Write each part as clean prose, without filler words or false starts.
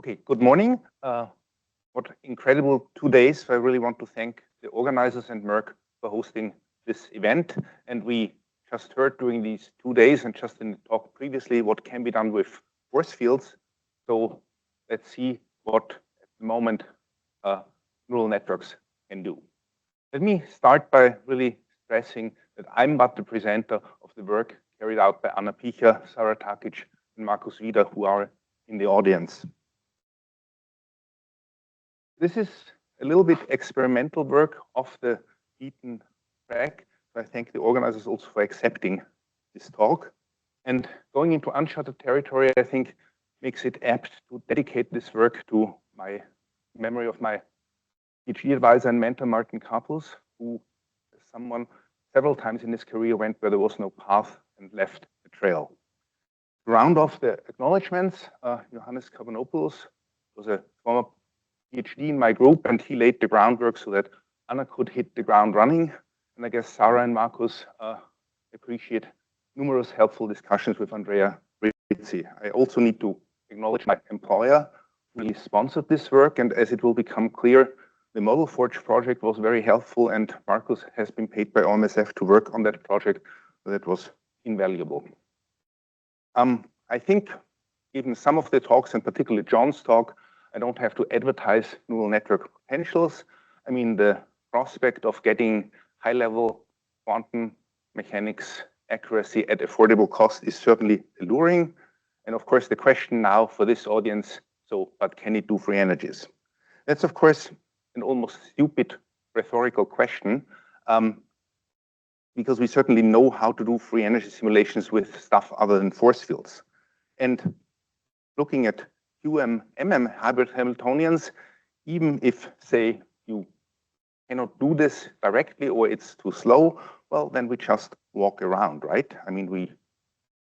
Okay, good morning. What incredible 2 days. I really want to thank the organizers and Merck for hosting this event. And we just heard during these 2 days and just in the talk previously what can be done with force fields. So let's see what at the moment neural networks can do. Let me start by really stressing that I'm but the presenter of the work carried out by Anna Picha, Sarah Takic, and Markus Wieder, who are in the audience. This is a little bit experimental work off the beaten track. So I thank the organizers also for accepting this talk. And going into uncharted territory, I think makes it apt to dedicate this work to my memory of my PhD advisor and mentor, Martin Kapus, who as someone several times in his career went where there was no path and left a trail. To round off the acknowledgements, Johannes Karbanopoulos was a former PhD in my group, and he laid the groundwork so that Anna could hit the ground running. And I guess Sarah and Markus appreciate numerous helpful discussions with Andrea Rizzi. I also need to acknowledge my employer who really sponsored this work, and as it will become clear, the Model Forge project was very helpful, and Markus has been paid by OMSF to work on that project, so that was invaluable. I think given some of the talks, and particularly John's talk, I don't have to advertise neural network potentials. I mean, the prospect of getting high-level quantum mechanics accuracy at affordable cost is certainly alluring. And of course, the question now for this audience, but can it do free energies? That's, of course, an almost stupid rhetorical question, because we certainly know how to do free energy simulations with stuff other than force fields. And looking at QM-MM hybrid Hamiltonians, even if, say, you cannot do this directly or it's too slow, well, then we just walk around, right? I mean, we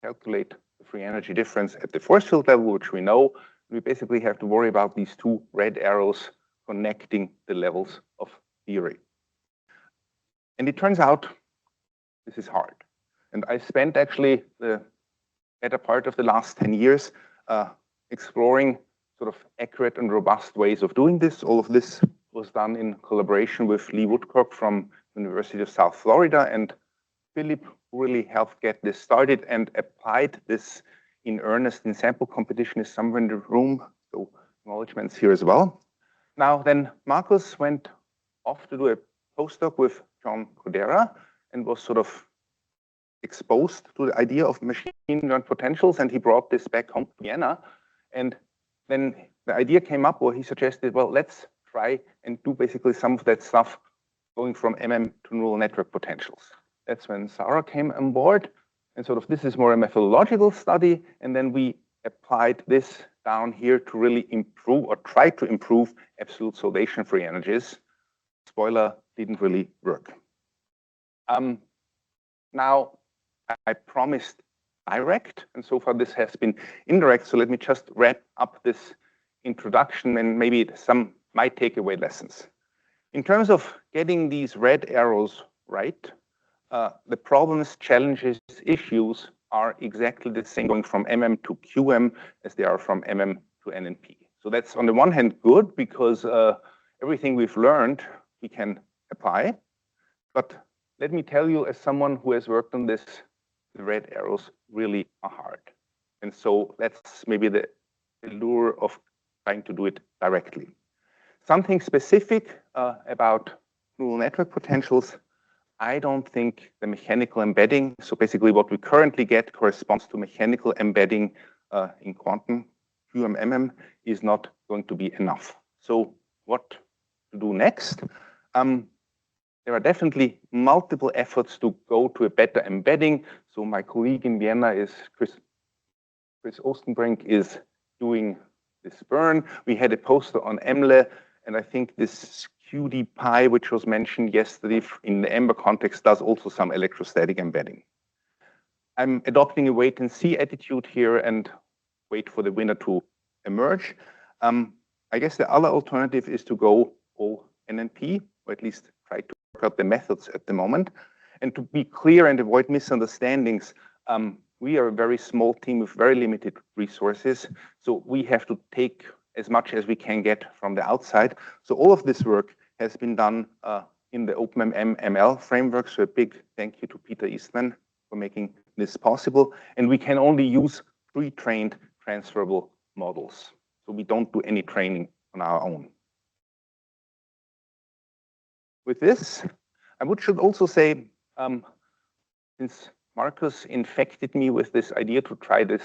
calculate the free energy difference at the force field level, which we know. We basically have to worry about these two red arrows connecting the levels of theory. And it turns out this is hard. And I spent actually the better part of the last 10 years exploring sort of accurate and robust ways of doing this. All of this was done in collaboration with Lee Woodcock from University of South Florida, and Philip really helped get this started and applied this in earnest in sample competition is somewhere in the room, so acknowledgements here as well. Now then, Markus went off to do a postdoc with John Codera and was sort of exposed to the idea of machine learned potentials, and he brought this back home to Vienna. And then the idea came up where he suggested, well, let's try and do basically some of that stuff going from MM to neural network potentials. That's when Sarah came on board, and sort of this is more a methodological study, and then we applied this down here to really improve or try to improve absolute solvation free energies. Spoiler, didn't really work. Now, I promised direct, and so far this has been indirect, so let me just wrap up this introduction and maybe some might take away lessons. In terms of getting these red arrows right, the problems, challenges, issues are exactly the same going from MM to QM as they are from MM to NNP. So that's on the one hand good because everything we've learned we can apply, but let me tell you, as someone who has worked on this, the red arrows really are hard. And so that's maybe the allure of trying to do it directly. Something specific about neural network potentials, I don't think the mechanical embedding, so basically what we currently get corresponds to mechanical embedding in quantum QM-MM is not going to be enough. So what to do next? There are definitely multiple efforts to go to a better embedding. So my colleague in Vienna is Chris Ostenbrink is doing this burn. We had a poster on EMLE, and I think this QDPi, which was mentioned yesterday in the EMBER context, does also some electrostatic embedding. I'm adopting a wait and see attitude here and wait for the winner to emerge. I guess the other alternative is to go all NNP, or at least try to work out the methods at the moment. And to be clear and avoid misunderstandings, we are a very small team with very limited resources. So we have to take as much as we can get from the outside. So all of this work has been done in the OpenMM ML framework. So a big thank you to Peter Eastman for making this possible. And we can only use pre-trained transferable models. So we don't do any training on our own. With this, should also say, since Marcus infected me with this idea to try this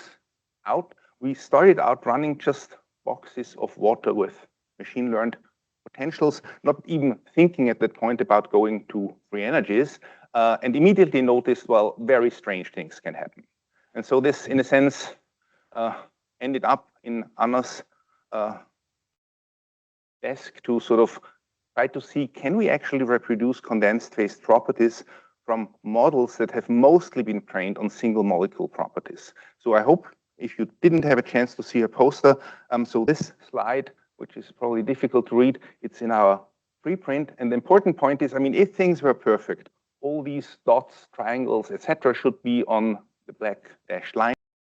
out, we started out running just boxes of water with machine learned potentials, not even thinking at that point about going to free energies, and immediately noticed, well, very strange things can happen. And so this, in a sense, ended up in Anna's desk to sort of try to see, can we actually reproduce condensed phase properties from models that have mostly been trained on single molecule properties. So I hope if you didn't have a chance to see a poster, so this slide, which is probably difficult to read, it's in our preprint. And the important point is, I mean, if things were perfect, all these dots, triangles, etc., should be on the black dashed line,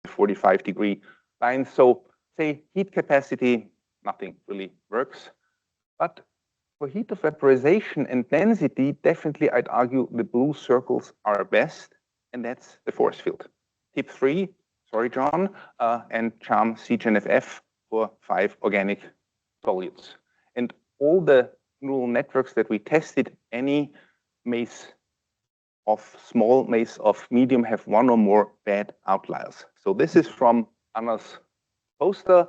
45-degree lines. So say heat capacity, nothing really works. But for heat of vaporization and density, definitely I'd argue the blue circles are best, and that's the force field. Tip 3, sorry, John, and charm CGNFF for 5 organic solutes. And all the neural networks that we tested, any maze of small, maze of medium, have one or more bad outliers. So this is from Anna's poster.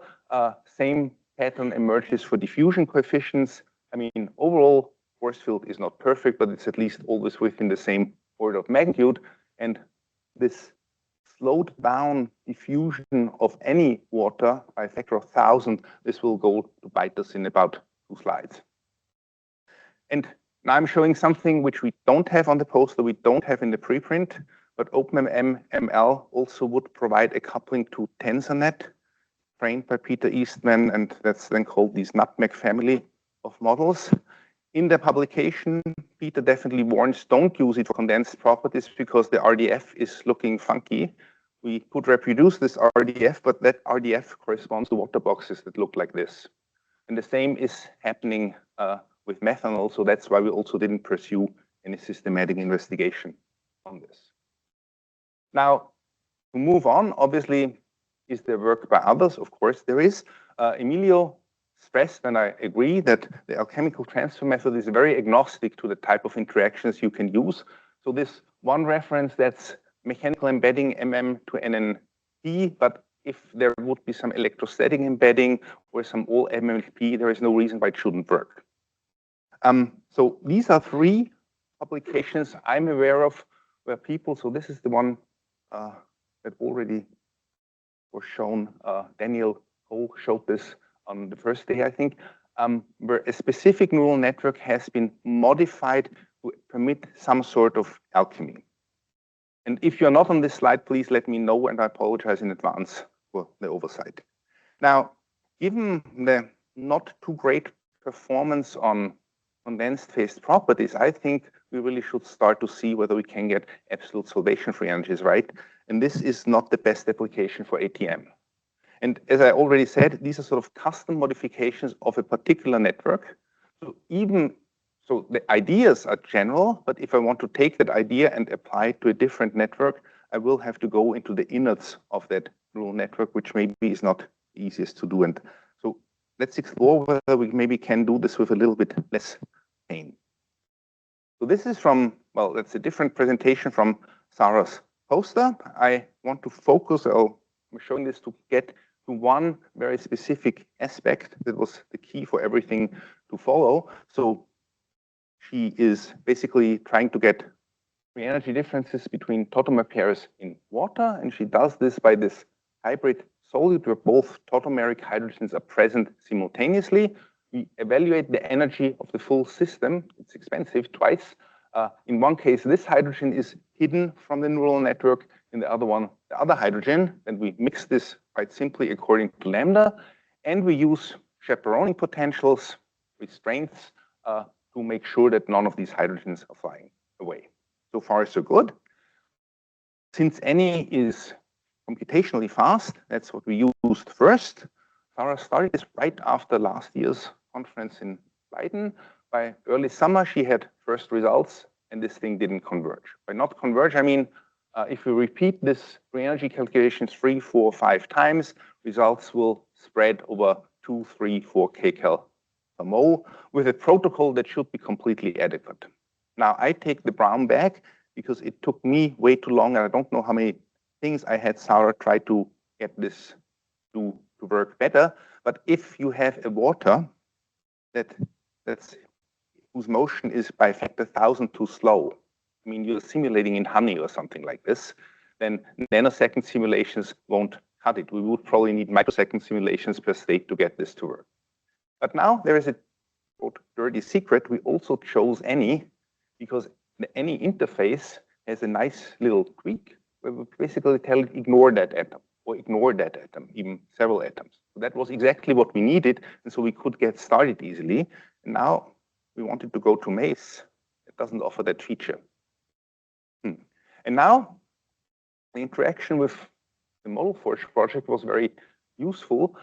Same pattern emerges for diffusion coefficients. I mean, overall, force field is not perfect, but it's at least always within the same order of magnitude. And this slowed down diffusion of any water by a factor of 1,000, this will go to bite us in about 2 slides. And now I'm showing something which we don't have on the poster, we don't have in the preprint, but OpenMM ML also would provide a coupling to TensorNet, trained by Peter Eastman, and that's then called this nutmeg family of models. In the publication, Peter definitely warns, don't use it for condensed properties because the RDF is looking funky. We could reproduce this RDF, but that RDF corresponds to water boxes that look like this. And the same is happening with methanol, so that's why we also didn't pursue any systematic investigation on this. Now, to move on, obviously, is there work by others? Of course there is. Emilio stressed, and I agree, that the alchemical transfer method is very agnostic to the type of interactions you can use. So this one reference, that's mechanical embedding MM to NNP, but if there would be some electrostatic embedding or some all MLP, there is no reason why it shouldn't work. So these are 3 publications I'm aware of where people, so this is the one that already was shown, Daniel Ho showed this on the first day, I think, where a specific neural network has been modified to permit some sort of alchemy. And if you're not on this slide, please let me know, and I apologize in advance for the oversight. Now, given the not too great performance on condensed phase properties, I think we really should start to see whether we can get absolute solvation-free energies, right? And this is not the best application for ATM. And as I already said, these are sort of custom modifications of a particular network. So the ideas are general, but if I want to take that idea and apply it to a different network, I will have to go into the innards of that neural network, which maybe is not the easiest to do. And so let's explore whether we maybe can do this with a little bit less pain. So this is from, well, that's a different presentation from Sarah's poster. I want to focus, I'm showing this to get to one very specific aspect that was the key for everything to follow. So she is basically trying to get free energy differences between tautomer pairs in water, and she does this by this hybrid solute where both tautomeric hydrogens are present simultaneously. We evaluate the energy of the full system. It's expensive twice. In one case, this hydrogen is hidden from the neural network. In the other one, the other hydrogen. And we mix this quite simply according to lambda. And we use chaperoning potentials, restraints, to make sure that none of these hydrogens are flying away. So far, so good. Since NE is computationally fast, that's what we used first. Sarah started this right after last year's conference in Leiden. By early summer, she had first results, and this thing didn't converge. By not converge, I mean, if we repeat this free energy calculation 3, 4, 5 times, results will spread over 2, 3, 4 kcal per mole with a protocol that should be completely adequate. Now, I take the brown bag because it took me way too long, and I don't know how many things I had Sarah try to get this to work better. But if you have a water whose motion is by a factor 1,000 too slow, I mean, you're simulating in honey or something like this, then nanosecond simulations won't cut it. We would probably need microsecond simulations per state to get this to work. But now there is a quote, dirty secret. We also chose any because any interface has a nice little tweak where we basically tell it ignore that atom or ignore that atom, even several atoms. So that was exactly what we needed, and so we could get started easily. And now we wanted to go to MACE. It doesn't offer that feature. And now the interaction with the ModelForge project was very useful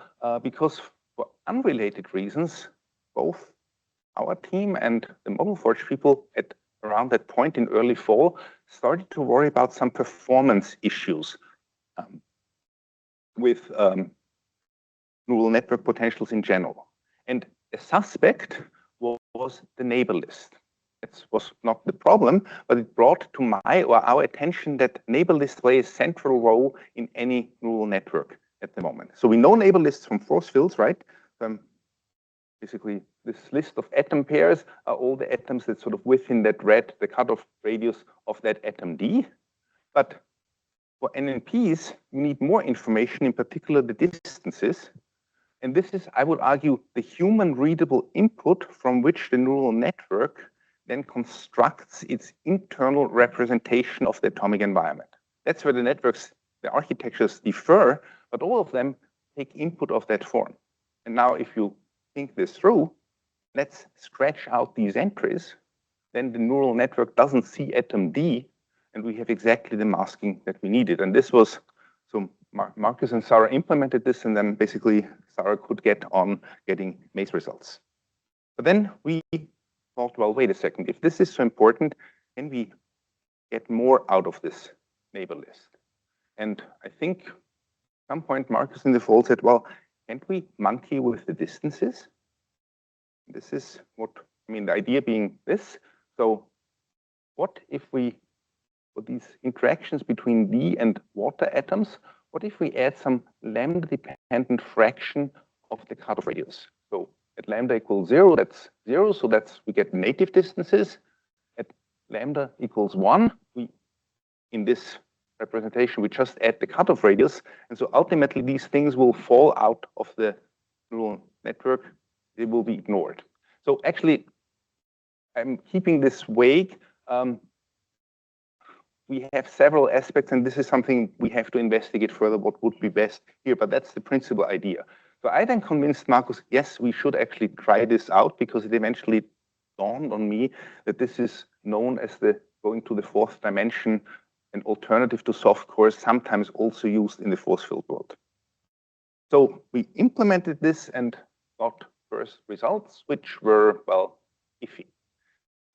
because for unrelated reasons, both our team and the ModelForge people at around that point in early fall started to worry about some performance issues with neural network potentials in general. And a suspect was the neighbor list. That was not the problem, but it brought to my or our attention that neighbor list plays a central role in any neural network at the moment. So we know neighbor lists from force fields, right? Basically, this list of atom pairs are all the atoms that sort of within that red, the cutoff radius of that atom D. But for NNPs, you need more information, in particular the distances. And this is, I would argue, the human readable input from which the neural network then constructs its internal representation of the atomic environment. That's where the networks, the architectures differ, but all of them take input of that form. And now if you think this through, let's scratch out these entries, then the neural network doesn't see atom D, and we have exactly the masking that we needed. And this was, so Marcus and Sarah implemented this, and then basically Sarah could get on getting MACE results. But then we thought, well, wait a second, if this is so important, can we get more out of this neighbor list? And I think at some point Marcus in the fall said, well, can't we monkey with the distances? This is what, I mean, the idea being this. So what if we, for these interactions between D and water atoms, what if we add some lambda-dependent fraction of the cutoff radius? So at lambda equals 0, that's 0, so that's we get native distances. At lambda equals 1, we in this representation we just add the cutoff radius, and so ultimately these things will fall out of the neural network. They will be ignored. So actually, I'm keeping this vague. We have several aspects, and this is something we have to investigate further what would be best here, but that's the principal idea. So I then convinced Marcus, yes, we should actually try this out, because it eventually dawned on me that this is known as the going to the fourth dimension, an alternative to soft cores, sometimes also used in the force field world. So we implemented this and got first results, which were, well, iffy.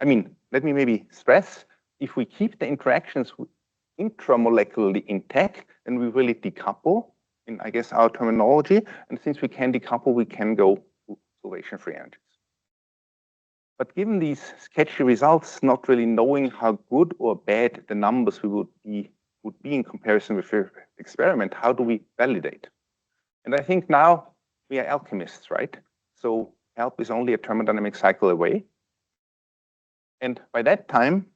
I mean, let me maybe stress, if we keep the interactions intramolecularly intact, then we really decouple, in, I guess, our terminology. And since we can decouple, we can go to solvation-free energies. But given these sketchy results, not really knowing how good or bad the numbers we would be in comparison with the experiment, how do we validate? And I think now we are alchemists, right? So HELP is only a thermodynamic cycle away. And by that time,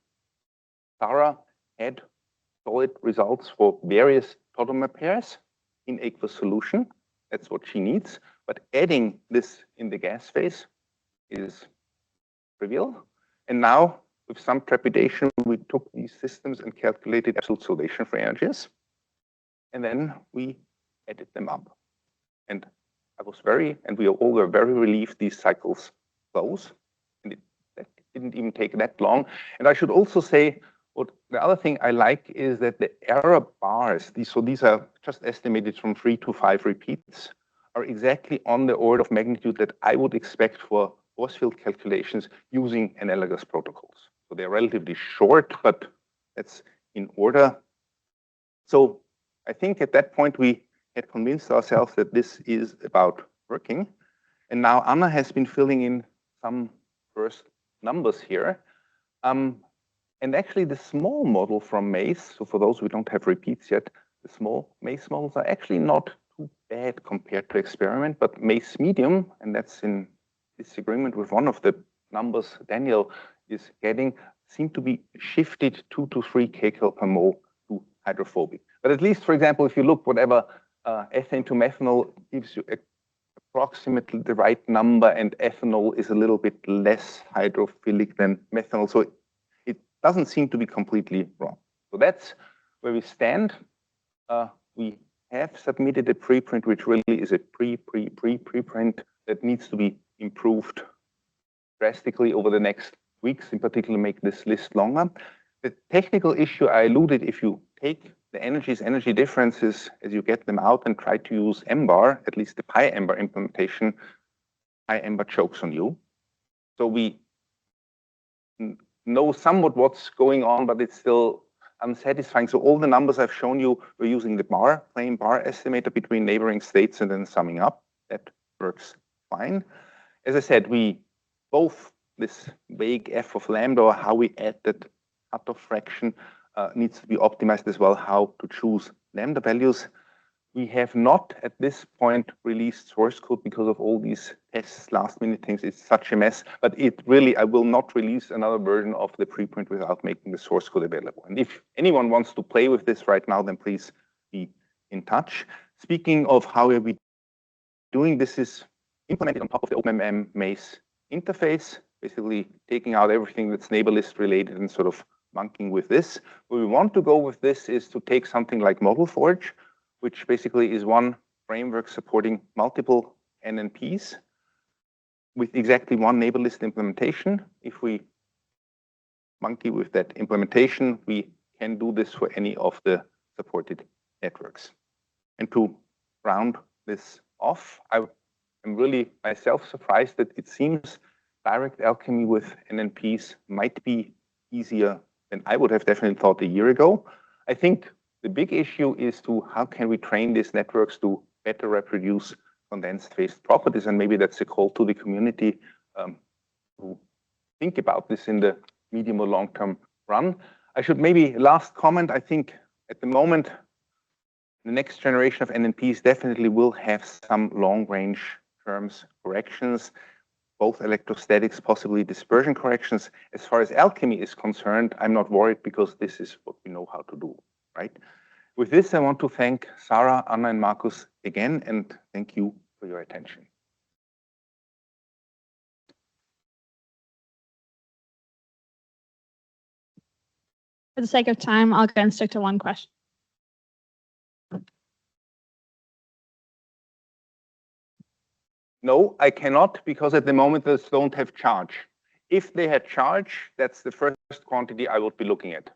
Sarah had solid results for various tautomer pairs in aqueous solution. That's what she needs. But adding this in the gas phase is trivial. And now, with some trepidation, we took these systems and calculated absolute solvation-free energies. And then we added them up. And I was and we all were very relieved these cycles close. And that didn't even take that long. And I should also say, the other thing I like is that the error bars, these are just estimated from 3 to 5 repeats, are exactly on the order of magnitude that I would expect for force field calculations using analogous protocols. So they're relatively short, but that's in order. So I think at that point we had convinced ourselves that this is about working. And now Anna has been filling in some first numbers here. And actually the small model from MACE, so for those who don't have repeats yet, the small MACE models are actually not too bad compared to experiment, but MACE medium, and that's in disagreement with one of the numbers Daniel is getting, seem to be shifted 2 to 3 kcal per mole to hydrophobic. But at least, for example, if you look whatever ethane to methanol gives you approximately the right number, and ethanol is a little bit less hydrophilic than methanol. So it doesn't seem to be completely wrong. So that's where we stand. We have submitted a preprint, which really is a preprint that needs to be improved drastically over the next weeks, in particular, make this list longer. The technical issue I alluded, if you take the energy differences as you get them out and try to use MBAR, at least the PyMBAR implementation, PyMBAR chokes on you. So we know somewhat what's going on, but it's still unsatisfying. So all the numbers I've shown you, we're using the plain bar estimator between neighboring states and then summing up. That works fine. As I said, we both this vague f of lambda, or how we add that cutoff fraction, needs to be optimized as well, how to choose lambda values. We have not at this point released source code because of all these tests, last minute things. It's such a mess, but it really, I will not release another version of the preprint without making the source code available. And if anyone wants to play with this right now, then please be in touch. Speaking of how are we doing, this is implemented on top of the OpenMM MACE interface, basically taking out everything that's neighbor list related and sort of monkeying with this. Where we want to go with this is to take something like ModelForge, which basically is one framework supporting multiple NNPs with exactly one neighbor list implementation. If we monkey with that implementation, we can do this for any of the supported networks. And to round this off, I am really myself surprised that it seems direct alchemy with NNPs might be easier than I would have definitely thought a year ago. I think the big issue is to how can we train these networks to better reproduce condensed phase properties, and maybe that's a call to the community to think about this in the medium or long-term run. I should maybe last comment, I think at the moment, the next generation of NNPs definitely will have some long-range terms corrections, both electrostatics, possibly dispersion corrections. As far as alchemy is concerned, I'm not worried because this is what we know how to do, right? With this, I want to thank Sarah, Anna, and Markus again, and thank you for your attention. For the sake of time, I'll go and stick to one question. No, I cannot, because at the moment those don't have charge. If they had charge, that's the first quantity I would be looking at.